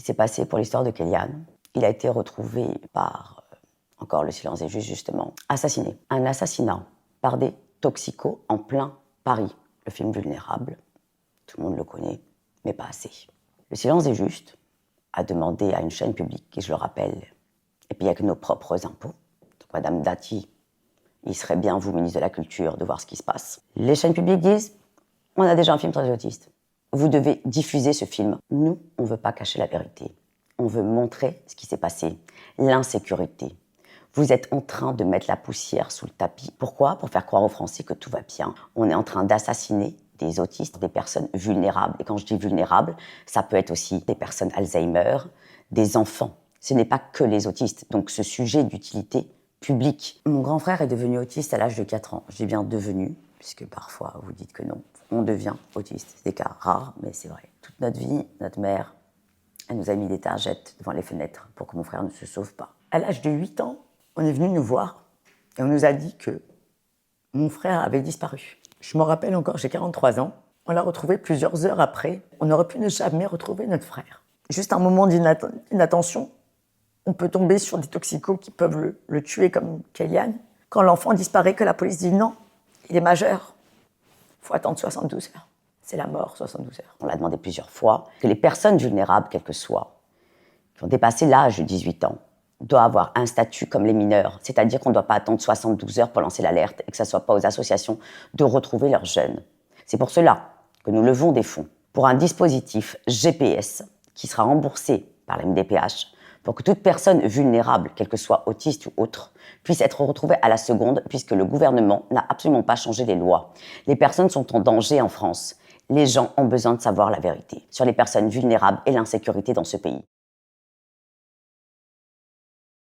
s'est passé pour l'histoire de Kéliane. Il a été retrouvé par, encore le silence est juste justement, assassiné. Un assassinat par des toxicos en plein Paris. Le film Vulnérable, tout le monde le connaît, mais pas assez. Le silence est juste a demandé à une chaîne publique, et je le rappelle, et puis avec nos propres impôts, donc Madame Dati, il serait bien, vous, ministre de la Culture, de voir ce qui se passe. Les chaînes publiques disent, on a déjà un film sur les autistes. Vous devez diffuser ce film. Nous, on ne veut pas cacher la vérité. On veut montrer ce qui s'est passé, l'insécurité. Vous êtes en train de mettre la poussière sous le tapis. Pourquoi ? Pour faire croire aux Français que tout va bien. On est en train d'assassiner des autistes, des personnes vulnérables. Et quand je dis vulnérables, ça peut être aussi des personnes Alzheimer, des enfants. Ce n'est pas que les autistes. Donc ce sujet d'utilité publique. Mon grand frère est devenu autiste à l'âge de 4 ans. Je dis bien devenu, puisque parfois vous dites que non. On devient autiste. C'est des cas rares, mais c'est vrai. Toute notre vie, notre mère, elle nous a mis des targettes devant les fenêtres pour que mon frère ne se sauve pas. À l'âge de 8 ans, on est venu nous voir et on nous a dit que mon frère avait disparu. Je me rappelle encore, j'ai 43 ans. On l'a retrouvé plusieurs heures après. On aurait pu ne jamais retrouver notre frère. Juste un moment d'inattention, on peut tomber sur des toxicos qui peuvent le tuer comme Kéliane. Quand l'enfant disparaît, que la police dit non, il est majeur, il faut attendre 72 heures. C'est la mort, 72 heures. On l'a demandé plusieurs fois que les personnes vulnérables, quelles que soient, qui ont dépassé l'âge de 18 ans, doivent avoir un statut comme les mineurs, c'est-à-dire qu'on ne doit pas attendre 72 heures pour lancer l'alerte et que ce ne soit pas aux associations de retrouver leurs jeunes. C'est pour cela que nous levons des fonds pour un dispositif GPS qui sera remboursé par la MDPH pour que toute personne vulnérable, quelle que soit autiste ou autre, puisse être retrouvée à la seconde puisque le gouvernement n'a absolument pas changé les lois. Les personnes sont en danger en France. Les gens ont besoin de savoir la vérité sur les personnes vulnérables et l'insécurité dans ce pays.